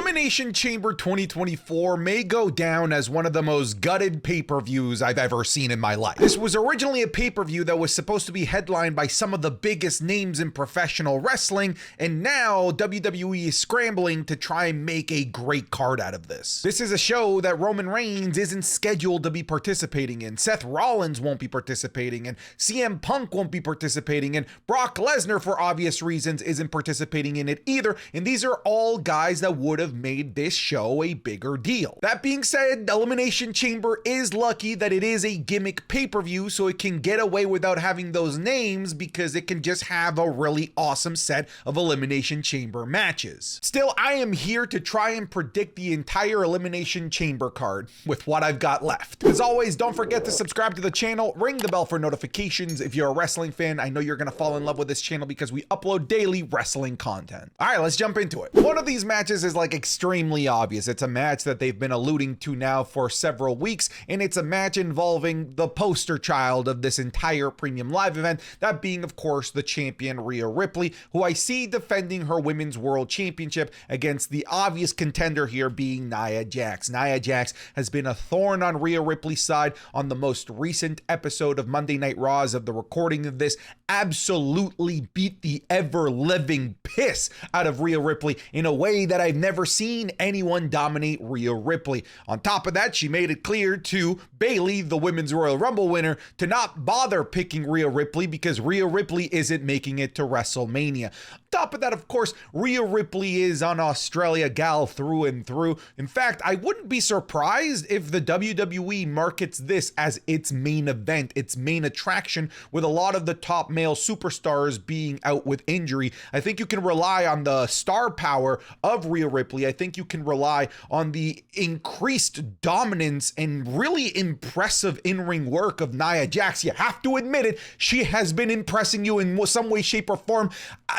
Elimination Chamber 2024 may go down as one of the most gutted pay-per-views I've ever seen in my life. This was originally a pay-per-view that was supposed to be headlined by some of the biggest names in professional wrestling, and now WWE is scrambling to try and make a great card out of this. This is a show that Roman Reigns isn't scheduled to be participating in, Seth Rollins won't be participating in, CM Punk won't be participating in, Brock Lesnar for obvious reasons isn't participating in it either, and these are all guys that would have made this show a bigger deal. That being said, Elimination Chamber is lucky that it is a gimmick pay-per-view, so it can get away without having those names because it can just have a really awesome set of Elimination Chamber matches. Still, I am here to try and predict the entire Elimination Chamber card with what I've got left. As always, don't forget to subscribe to the channel, ring the bell for notifications. If you're a wrestling fan, I know you're gonna fall in love with this channel because we upload daily wrestling content. All right, let's jump into it. One of these matches is like extremely obvious. It's a match that they've been alluding to now for several weeks, and it's a match involving the poster child of this entire premium live event, that being of course the champion Rhea Ripley, who I see defending her women's world championship against the obvious contender here being Nia Jax. Nia Jax has been a thorn on Rhea Ripley's side. On the most recent episode of Monday Night Raw as of the recording of this, absolutely beat the ever-living piss out of Rhea Ripley in a way that I've never seen anyone dominate Rhea Ripley. On top of that, she made it clear to Bayley, the Women's Royal Rumble winner, to not bother picking Rhea Ripley because Rhea Ripley isn't making it to WrestleMania. On top of that, of course, Rhea Ripley is an Australia gal through and through. In fact, I wouldn't be surprised if the WWE markets this as its main event, its main attraction, with a lot of the top male superstars being out with injury. I think you can rely on the star power of Rhea Ripley. I think you can rely on the increased dominance and really impressive in-ring work of Nia Jax. You have to admit it, she has been impressing you in some way, shape, or form.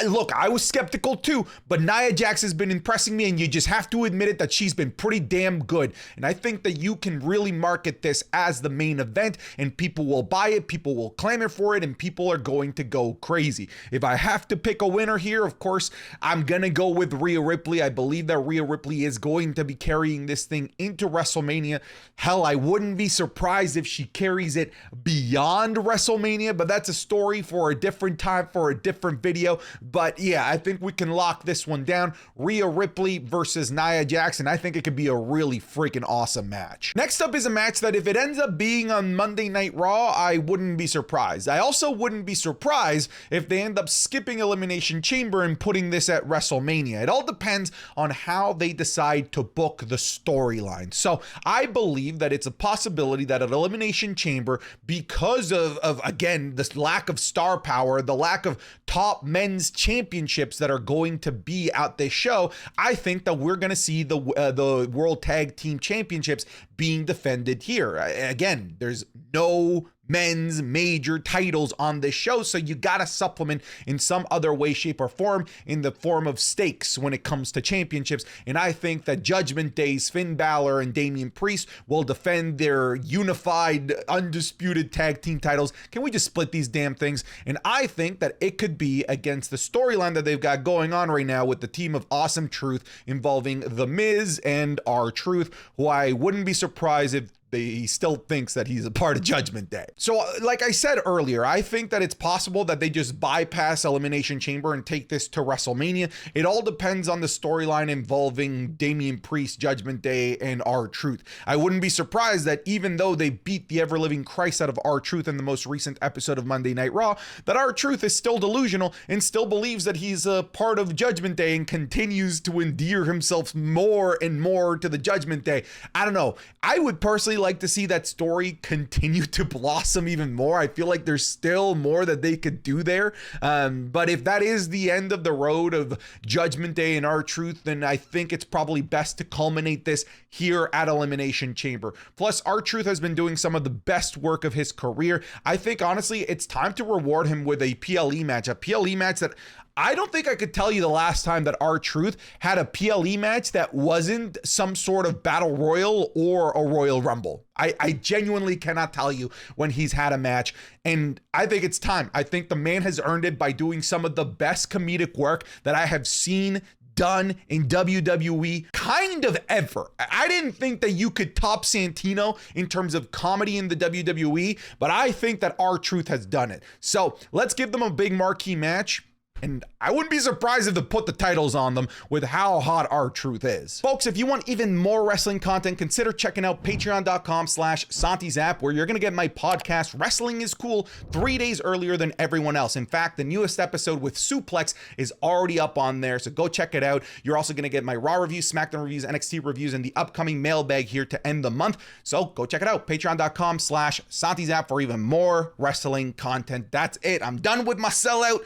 Look, I was skeptical too, but Nia Jax has been impressing me, and you just have to admit it that she's been pretty damn good. And I think that you can really market this as the main event, and people will buy it, people will clamor for it, and people are going to go crazy. If I have to pick a winner here, of course, I'm gonna go with Rhea Ripley. I believe that Rhea Ripley is going to be carrying this thing into WrestleMania. Hell, I wouldn't be surprised if she carries it beyond WrestleMania, but that's a story for a different time, for a different video. But yeah, I think we can lock this one down. Rhea Ripley versus Nia Jax, and I think it could be a really freaking awesome match. Next up is a match that if it ends up being on Monday Night Raw, I wouldn't be surprised. I also wouldn't be surprised if they end up skipping Elimination Chamber and putting this at WrestleMania. It all depends on how they decide to book the storyline. So I believe that it's a possibility that at Elimination Chamber, because of again, this lack of star power, the lack of top men's championships that are going to be at this show, I think that we're going to see the World Tag Team Championships being defended here. Again, there's no men's major titles on this show, so you gotta supplement in some other way, shape, or form in the form of stakes when it comes to championships. And I think that Judgment Day's Finn Balor and Damian Priest will defend their unified, undisputed tag team titles. Can we just split these damn things? And I think that it could be against the storyline that they've got going on right now with the team of Awesome Truth involving The Miz and R-Truth, who I wouldn't be surprised if he still thinks that he's a part of Judgment Day. So like I said earlier, I think that it's possible that they just bypass Elimination Chamber and take this to WrestleMania. It all depends on the storyline involving Damian Priest, Judgment Day, and R-Truth. I wouldn't be surprised that even though they beat the ever-living Christ out of R-Truth in the most recent episode of Monday Night Raw, that R-Truth is still delusional and still believes that he's a part of Judgment Day and continues to endear himself more and more to the Judgment Day. I don't know. I would personally like to see that story continue to blossom even more. I feel like there's still more that they could do there. But if that is the end of the road of Judgment Day and R-Truth, then I think it's probably best to culminate this here at Elimination Chamber. Plus, R-Truth has been doing some of the best work of his career. I think honestly, it's time to reward him with a PLE match that I don't think I could tell you the last time that R-Truth had a PLE match that wasn't some sort of battle royal or a Royal Rumble. I genuinely cannot tell you when he's had a match, and I think it's time. I think the man has earned it by doing some of the best comedic work that I have seen done in WWE kind of ever. I didn't think that you could top Santino in terms of comedy in the WWE, but I think that R-Truth has done it. So let's give them a big marquee match. And I wouldn't be surprised if they put the titles on them with how hot R-Truth is. Folks, if you want even more wrestling content, consider checking out patreon.com/SantiZap, where you're going to get my podcast, Wrestling is Cool, 3 days earlier than everyone else. In fact, the newest episode with Suplex is already up on there, so go check it out. You're also going to get my Raw reviews, SmackDown reviews, NXT reviews, and the upcoming mailbag here to end the month. So go check it out, patreon.com/SantiZap for even more wrestling content. That's it. I'm done with my sellout.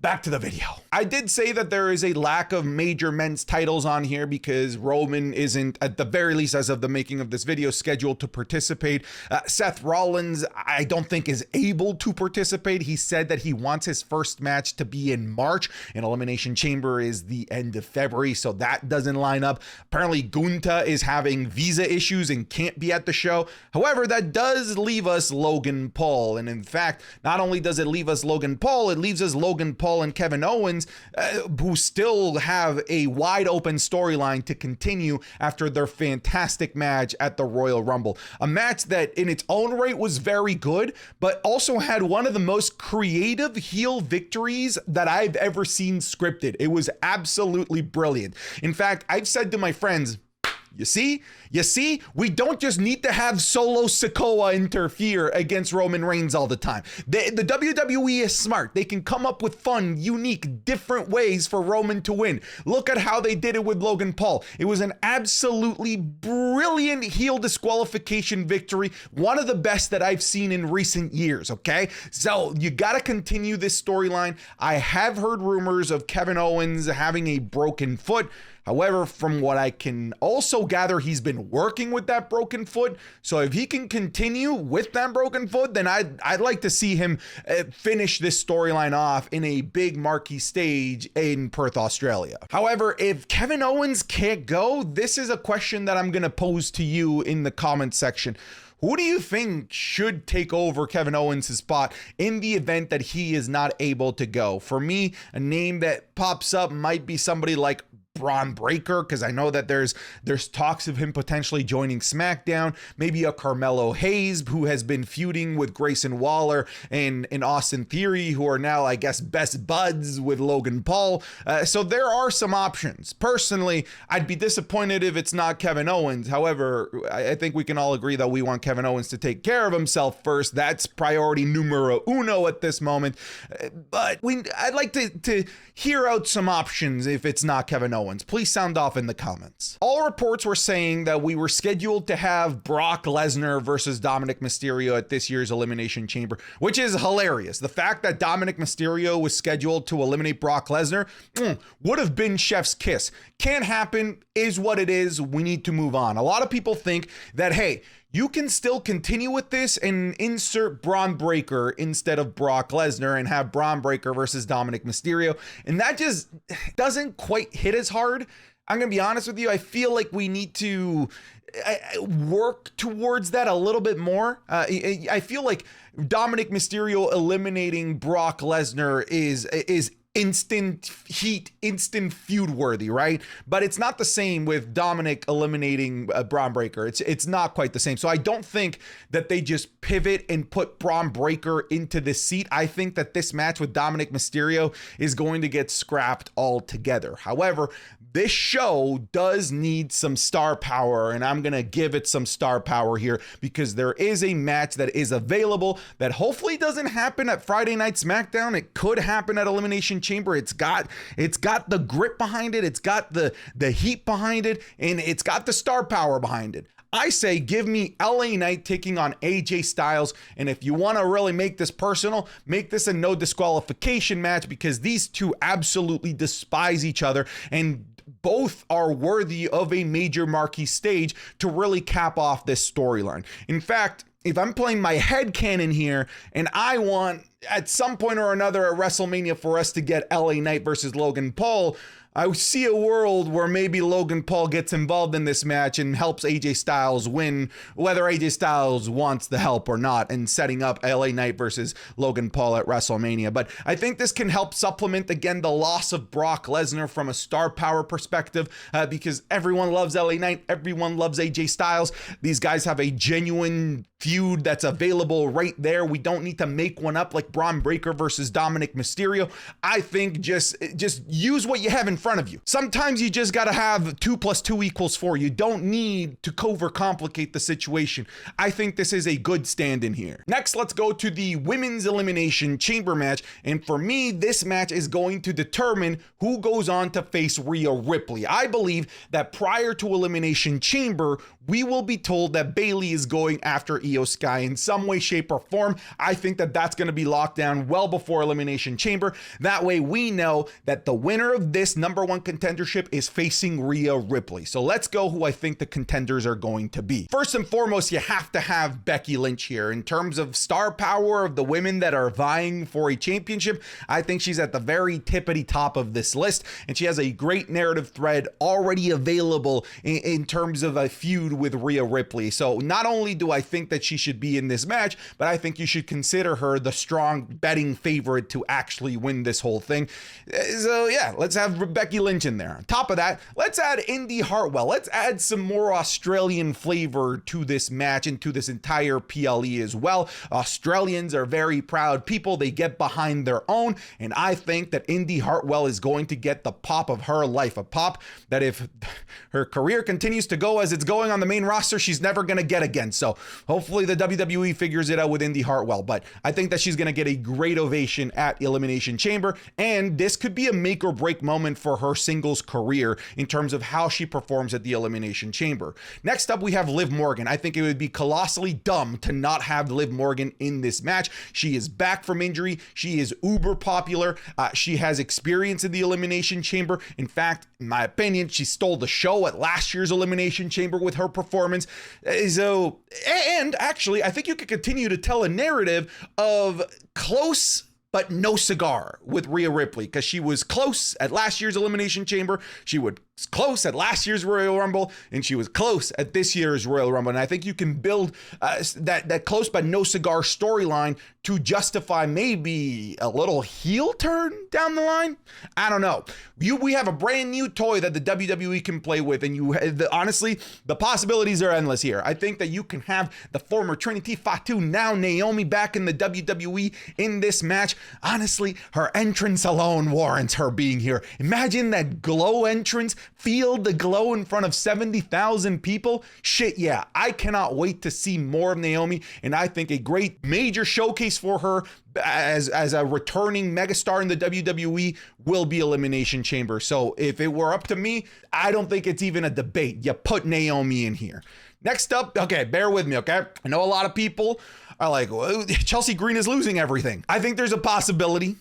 Back to the video. I did say that there is a lack of major men's titles on here because Roman isn't, at the very least as of the making of this video, scheduled to participate. Seth Rollins, I don't think is able to participate. He said that he wants his first match to be in March, and Elimination Chamber is the end of February, so that doesn't line up. Apparently Gunther is having visa issues and can't be at the show. However, that does leave us Logan Paul, and in fact, not only does it leave us Logan Paul, it leaves us Logan Paul and Kevin Owens, who still have a wide open storyline to continue after their fantastic match at the Royal Rumble. A match that in its own right was very good, but also had one of the most creative heel victories that I've ever seen scripted. It was absolutely brilliant. In fact, I've said to my friends, you see, we don't just need to have Solo Sikoa interfere against Roman Reigns all the time. The WWE is smart. They can come up with fun, unique, different ways for Roman to win. Look at how they did it with Logan Paul. It was an absolutely brilliant heel disqualification victory. One of the best that I've seen in recent years, okay? So you got to continue this storyline. I have heard rumors of Kevin Owens having a broken foot. However, from what I can also gather, he's been working with that broken foot. So if he can continue with that broken foot, then I'd like to see him finish this storyline off in a big marquee stage in Perth, Australia. However, if Kevin Owens can't go, this is a question that I'm going to pose to you in the comment section. Who do you think should take over Kevin Owens' spot in the event that he is not able to go? For me, a name that pops up might be somebody like Braun Breaker, because I know that there's talks of him potentially joining SmackDown. Maybe a Carmelo Hayes, who has been feuding with Grayson Waller and Austin Theory, who are now, I guess, best buds with Logan Paul. So there are some options. Personally, I'd be disappointed if it's not Kevin Owens. However, I think we can all agree that we want Kevin Owens to take care of himself first. That's priority numero uno at this moment. But I'd like to hear out some options if it's not Kevin Owens. Please sound off in the comments. All reports were saying that we were scheduled to have Brock Lesnar versus Dominic Mysterio at this year's Elimination Chamber, which is hilarious. The fact that Dominic Mysterio was scheduled to eliminate Brock Lesnar would have been chef's kiss. Can't happen, is what it is. We need to move on. A lot of people think that, hey, you can still continue with this and insert Braun Breaker instead of Brock Lesnar and have Braun Breaker versus Dominic Mysterio. And that just doesn't quite hit as hard. I'm going to be honest with you. I feel like we need to work towards that a little bit more. I feel like Dominic Mysterio eliminating Brock Lesnar is instant heat, instant feud worthy, right? But it's not the same with Dominic eliminating Braun Breaker. It's not quite the same. So I don't think that they just pivot and put Braun Breaker into this seat. I think that this match with Dominic Mysterio is going to get scrapped altogether. However, this show does need some star power, and I'm going to give it some star power here because there is a match that is available that hopefully doesn't happen at Friday Night SmackDown. It could happen at Elimination Chamber. It's got the grip behind it. It's got the heat behind it, and it's got the star power behind it. I say give me LA Knight taking on AJ Styles, and if you want to really make this personal, make this a no disqualification match because these two absolutely despise each other, and both are worthy of a major marquee stage to really cap off this storyline. In fact, if I'm playing my headcanon here and I want at some point or another at WrestleMania for us to get LA Knight versus Logan Paul, I see a world where maybe Logan Paul gets involved in this match and helps AJ Styles win, whether AJ Styles wants the help or not, and setting up LA Knight versus Logan Paul at WrestleMania. But I think this can help supplement, again, the loss of Brock Lesnar from a star power perspective, because everyone loves LA Knight, everyone loves AJ Styles. These guys have a genuine feud that's available right there. We don't need to make one up like Braun Breaker versus Dominic Mysterio. I think just use what you have in front of you. Sometimes you just gotta have 2 + 2 = 4. You don't need to overcomplicate the situation. I think this is a good stand-in here. Next, let's go to the Women's Elimination Chamber match. And for me, this match is going to determine who goes on to face Rhea Ripley. I believe that prior to Elimination Chamber, we will be told that Bayley is going after Io Sky in some way, shape, or form. I think that that's going to be locked down well before Elimination Chamber. That way we know that the winner of this #1 contendership is facing Rhea Ripley. So let's go who I think the contenders are going to be. First and foremost, you have to have Becky Lynch here. In terms of star power of the women that are vying for a championship, I think she's at the very tippity top of this list, and she has a great narrative thread already available in terms of a feud with Rhea Ripley. So not only do I think that she should be in this match, but I think you should consider her the strong betting favorite to actually win this whole thing. So yeah, let's have Becky Lynch in there. On top of that, let's add Indy Hartwell. Let's add some more Australian flavor to this match and to this entire PLE as well. Australians are very proud people. They get behind their own, and I think that Indy Hartwell is going to get the pop of her life, a pop that if her career continues to go as it's going on the main roster, she's never going to get again. So hopefully the WWE figures it out with Indy Hartwell, but I think that she's going to get a great ovation at Elimination Chamber, and this could be a make or break moment for her singles career in terms of how she performs at the Elimination Chamber. Next up, we have Liv Morgan. I think it would be colossally dumb to not have Liv Morgan in this match. She is back from injury. She is uber popular. She has experience in the Elimination Chamber. In fact, in my opinion, she stole the show at last year's Elimination Chamber with her performance. And actually, I think you could continue to tell a narrative of close but no cigar with Rhea Ripley, because she was close at last year's Elimination Chamber. She was close at last year's Royal Rumble, and she was close at this year's Royal Rumble. And I think you can build that close but no cigar storyline to justify maybe a little heel turn down the line. I don't know. We have a brand new toy that the WWE can play with, and honestly, the possibilities are endless here. I think that you can have the former Trinity Fatu, now Naomi, back in the WWE in this match. Honestly, her entrance alone warrants her being here. Imagine that glow entrance, feel the glow in front of 70,000 people. Shit, yeah, I cannot wait to see more of Naomi, and I think a great major showcase for her as a returning megastar in the WWE will be Elimination Chamber. So if it were up to me, I don't think it's even a debate. You put Naomi in here. Next up, okay, bear with me, okay? I know a lot of people are like, well, Chelsea Green is losing everything. I think there's a possibility.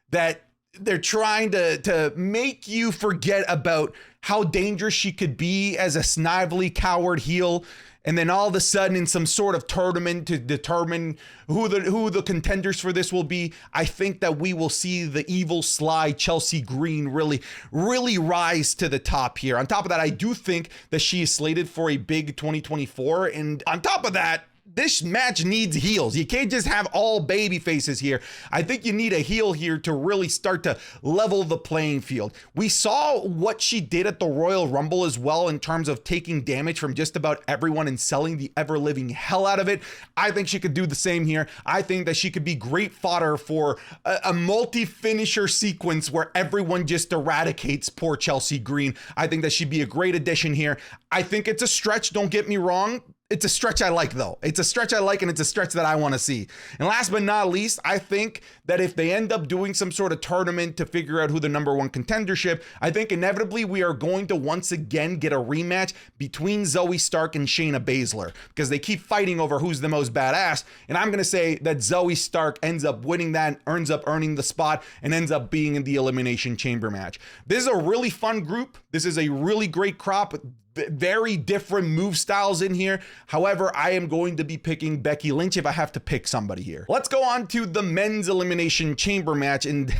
That they're trying to make you forget about how dangerous she could be as a snively coward heel. And then all of a sudden in some sort of tournament to determine who the contenders for this will be, I think that we will see the evil, sly Chelsea Green really rise to the top here. On top of that, I do think that she is slated for a big 2024. And on top of that, this match needs heels. You can't just have all baby faces here. I think you need a heel here to really start to level the playing field. We saw what she did at the Royal Rumble as well in terms of taking damage from just about everyone and selling the ever-living hell out of it. I think she could do the same here. I think that she could be great fodder for a multi-finisher sequence where everyone just eradicates poor Chelsea Green. I think that she'd be a great addition here. I think it's a stretch, don't get me wrong. It's a stretch I like, though. It's a stretch I like, and it's a stretch that I want to see. And last but not least, I think that if they end up doing some sort of tournament to figure out who the #1 contendership, I think inevitably we are going to once again get a rematch between Zoe Stark and Shayna Baszler, because they keep fighting over who's the most badass. And I'm going to say that Zoe Stark ends up winning that, ends up earning the spot, and ends up being in the Elimination Chamber match. This is a really fun group. This is a really great crop. Very different move styles in here. However, I am going to be picking Becky Lynch if I have to pick somebody here. Let's go on to the men's Elimination Chamber match. And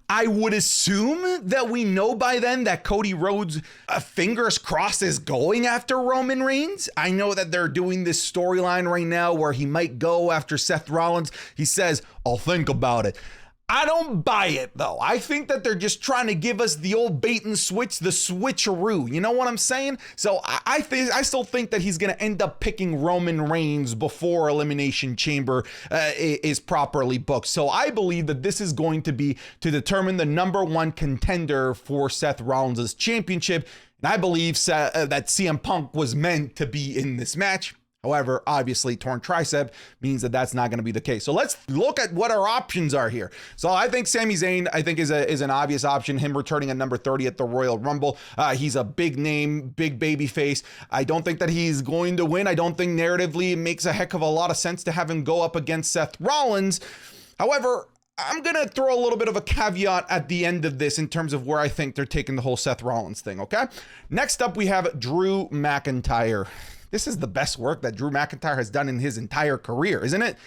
I would assume that we know by then that Cody Rhodes, fingers crossed, is going after Roman Reigns. I know that they're doing this storyline right now where he might go after Seth Rollins. He says, I'll think about it. I don't buy it, though. I think that they're just trying to give us the old bait and switch, the switcheroo. You know what I'm saying? So I still think that he's going to end up picking Roman Reigns before Elimination Chamber is properly booked. So I believe that this is going to be to determine the #1 contender for Seth Rollins' championship. And I believe that CM Punk was meant to be in this match. However, obviously, torn tricep means that that's not going to be the case. So let's look at what our options are here. So I think Sami Zayn, is an obvious option. Him returning at number 30 at the Royal Rumble. He's a big name, big baby face. I don't think that he's going to win. I don't think narratively it makes a heck of a lot of sense to have him go up against Seth Rollins. However, I'm going to throw a little bit of a caveat at the end of this in terms of where I think they're taking the whole Seth Rollins thing, okay? Next up, we have Drew McIntyre. This is the best work that Drew McIntyre has done in his entire career, isn't it?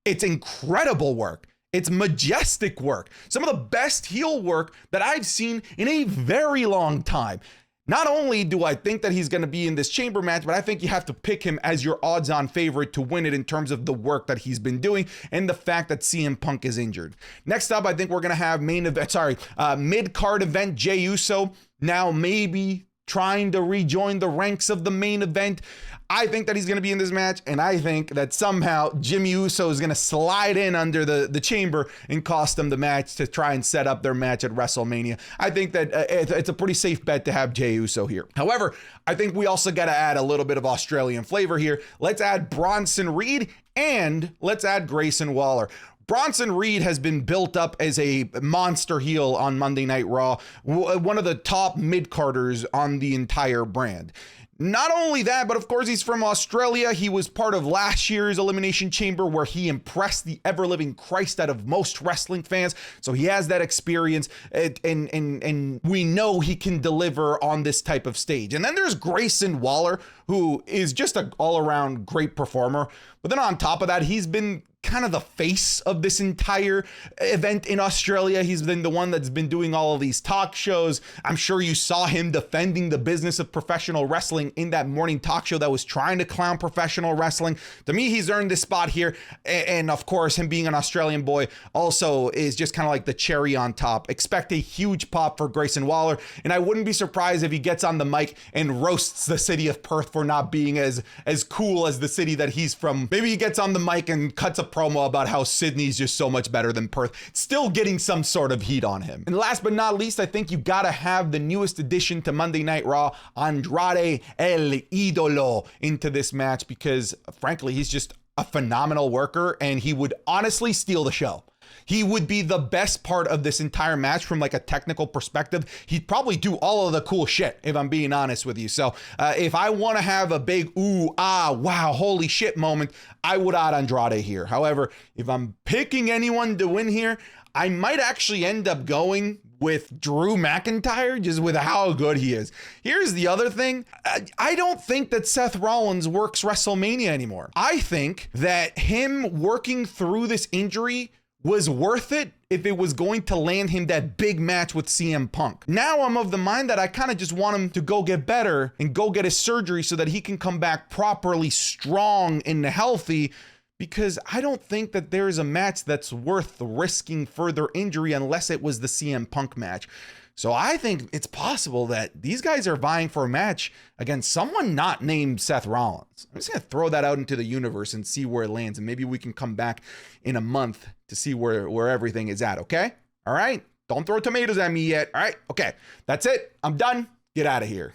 It's incredible work. It's majestic work. Some of the best heel work that I've seen in a very long time. Not only do I think that he's going to be in this chamber match, but I think you have to pick him as your odds-on favorite to win it in terms of the work that he's been doing and the fact that CM Punk is injured. Next up, I think we're going to have mid-card event Jey Uso. Now maybe trying to rejoin the ranks of the main event. I think that he's going to be in this match, and I think that somehow Jimmy Uso is going to slide in under the chamber and cost them the match to try and set up their match at WrestleMania. I think that it's a pretty safe bet to have Jey Uso here. However, I think we also got to add a little bit of Australian flavor here. Let's add Bronson Reed and let's add Grayson Waller. Bronson Reed has been built up as a monster heel on Monday Night Raw, one of the top mid-carders on the entire brand. Not only that, but of course he's from Australia. He was part of last year's Elimination Chamber where he impressed the ever-living Christ out of most wrestling fans. So he has that experience and we know he can deliver on this type of stage. And then there's Grayson Waller, who is just an all-around great performer. But then on top of that, he's been kind of the face of this entire event in Australia. He's been the one that's been doing all of these talk shows. I'm sure you saw him defending the business of professional wrestling in that morning talk show that was trying to clown professional wrestling. To me, he's earned this spot here. And of course, him being an Australian boy also is just kind of like the cherry on top. Expect a huge pop for Grayson Waller. And I wouldn't be surprised if he gets on the mic and roasts the city of Perth for not being as cool as the city that he's from. Maybe he gets on the mic and cuts a promo about how Sydney's just so much better than Perth, still getting some sort of heat on him. And last but not least, I think you gotta have the newest addition to Monday Night Raw, Andrade El Idolo, into this match because frankly, he's just a phenomenal worker and he would honestly steal the show. He would be the best part of this entire match from like a technical perspective. He'd probably do all of the cool shit, if I'm being honest with you. So if I want to have a big ooh, ah, wow, holy shit moment, I would add Andrade here. However, if I'm picking anyone to win here, I might actually end up going with Drew McIntyre, just with how good he is. Here's the other thing. I don't think that Seth Rollins works WrestleMania anymore. I think that him working through this injury was worth it if it was going to land him that big match with CM Punk. Now I'm of the mind that I kind of just want him to go get better and go get his surgery so that he can come back properly strong and healthy, because I don't think that there is a match that's worth risking further injury unless it was the CM Punk match. So I think it's possible that these guys are vying for a match against someone not named Seth Rollins. I'm just going to throw that out into the universe and see where it lands. And maybe we can come back in a month to see where everything is at. Okay. All right. Don't throw tomatoes at me yet. All right. Okay. That's it. I'm done. Get out of here.